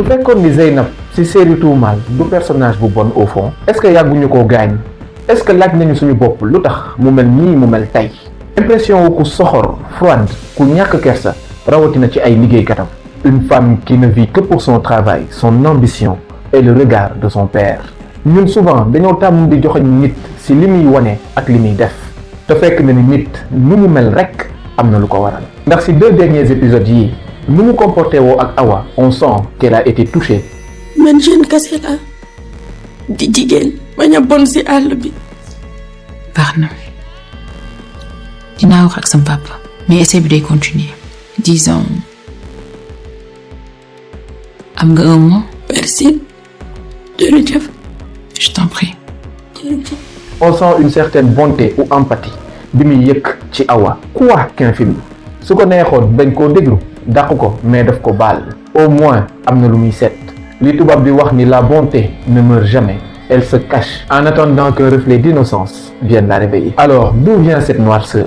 su fekkoon ni Zeynab ci série Tuumaal du personnage bu bon au fond est-ce que yàgguñu koo gaañ est-ce que laaj nañu suñu bopp lu tax mu mel nii mu mel tey impression wu ku soxor froide ku ñàkk kersa rawatina ci ay liggéeykatam une femme qui ne vit que pour son travail son ambition et le regard de son père ñun souvent dañoo tàmm di joxoñ nit ci li muy wane ak li muy def te fekk na ni nit nu mu mel rekk am na lu ko waral ndax ci 2 derniers épisodes yii nu mu comporté woo ak Awa on sent qu'elle a été touchée. man jeune kase la di jigéen bañ a bon ci àll bi. baax na dinaa wax ak sama papa mais essai bi day continuer disons am nga un mois. merci jërëjëf. je t'en prie. jërëjëf. on sent une certaine bonté ou empathie bi muy yëkk ci Awa quoi qu'un film su ko neexoon bañ koo déglu dàq ko mais daf ko baal au moins am na lu muy seet li tubaab bi wax ni la bonté ne meurt jamais elle se cache en attendant qu'un reflet d'innocence vienne la réveiller. Alors d'où vient cette noirceur?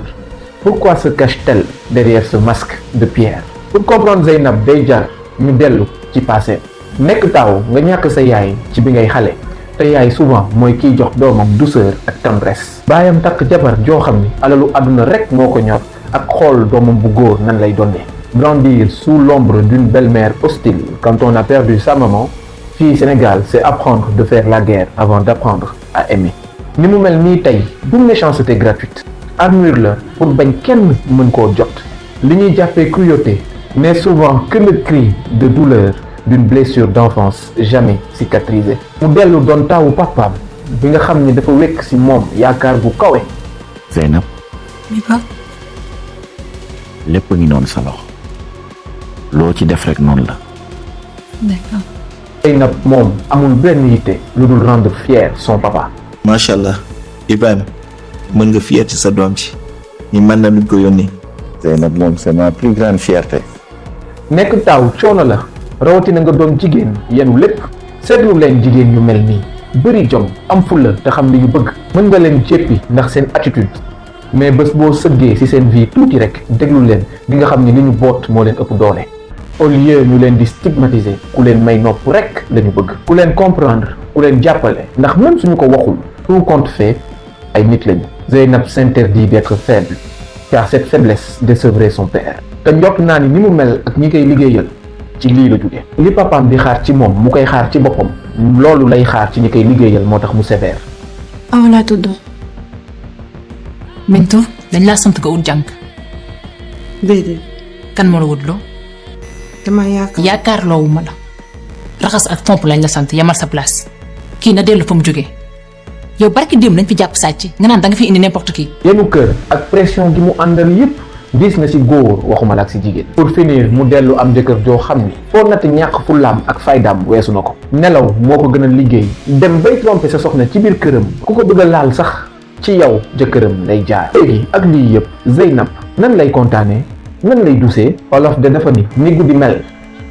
Pourquoi se cache-t-elle derrière ce masque de pierre? Pour comprendre Zeynab day jar ñu dellu ci passé nekk taaw nga ñàkk sa yaay ci bi ngay xale te yaay souvent mooy kiy jox doomam douceur ak tendresse baayam takk jabar joo xam ni alalu àdduna rek moo ko ñor ak xool doomam bu góor nan lay dondee grandir sous l'ombre d'une belle-mère hostile quand on a perdu sa maman fii Sénégal c'est apprendre de faire la guerre avant d'apprendre à aimer ni mu mel nii tey du méchanceté gratuite armure la pour bañ kenn mën koo jot li ñuy jàppee cruauté n'est souvent que le cri de douleur d'une blessure d'enfance jamais cicatrisée mu dellu doon taawu papaam bi nga xam ni dafa wekk ci moom yaakaar bu kawe. Zeynab mais pas. lépp ngi noonu sa loxo loo ci def rek noonu la. d'accord. Zeynab moom amul benn yitte lu dul rendre fier son papa. macha allah Ibrahima mën nga fier ci sa doom ci ni mën na luñ ko yónnee. Zeynab moom c'est ma plus grande fierté. nekk taaw coono la rawatina nga doon jigéen yenu lépp seetlu leen jigéen ñu mel nii bëri jom am fulla te xam li ñu bëgg mën nga leen jéppi ndax seen attitude mais bés boo sëggee ci seen vie tuuti rek déglu leen di nga xam ni li ñu boot moo leen ëpp doole au lieu ñu leen di stigmatiser ku leen may nopp rek lañu bëgg ku leen comprendre ku leen jàppale ndax même suñu ko waxul tout compte fait ay nit lañu. Zeynab s'interdit d'être faible car cette faiblesse décevrait son père te njort naa ni mu mel ak ñi koy liggéeyal ci lii la jóge li papaam di xaar ci moom mu koy xaar ci boppam loolu lay xaar ci ñi koy liggéeyal moo tax mu sévère. Awa laa tudd. Bintu dañ laa sant nga ut jàng. déedéet. kan moo la wutloo. dama yaakaarloowu ma la. raxas ak pompe lañ la sant yamal sa place. kii na dellu fa mu jógee. yow barki démb lañ fi jàpp sàcc nga naan da nga fi indi n'importe qui. yenu kër ak pression gi mu àndal yépp diis na ci góor waxuma la ak ci jigéen. pour finir mu dellu am jëkkër joo xam ni foo natt ñàkk fullaam ak faydaam weesu na ko. nelaw moo ko gën a liggéey dem bay tromper sa soxna ci biir këram ku ko bëgg a laal sax ci yow jëkkëram lay jaar. léegi ak lii yépp Zeynab nan lay kontaanee nan lay dusee olof de dafa ni guddi mel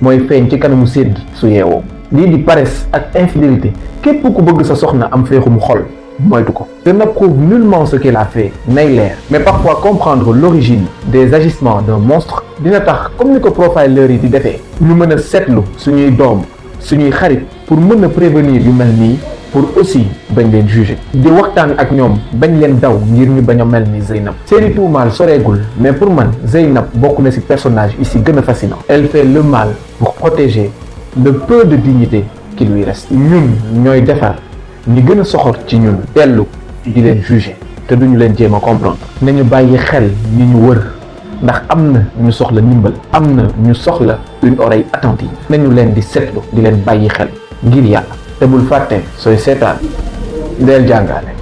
mooy feeñ ci kanamu séet gi su yeewoo lii di paresse ak infidélité képp ku bëgg sa soxna am féexum xol moytu ko. Je n'approuve nullement ce qu'elle a fait nay leer mais parfois comprendre l'origine des agissements d'un monstre dina tax comme ni ko profiler yi di defee ñu mën a seetlu suñuy doom suñuy xarit pour mën a prévenir yu mel nii pour aussi bañ leen juger di waxtaan ak ñoom bañ leen daw ngir ñu bañ a mel ni Zeynab. série Tuumaal soreegul mais pour man Zeynab bokk na ci personnage ici gën a fascinant. Elle fait le mal pour protéger le peu de dignité qui lui reste. ñun ñooy defar ñi gën a soxor ci ñun dellu di leen juger te duñu leen jéem a comprendre. nañu bàyyi xel ñi ñu wër ndax am na ñu soxla ndimbal am na ñu soxla une oreille attentive nañu leen di seetlu di leen bàyyi xel ngir yàlla te bul fàtte sooy seetaan deel jàngale.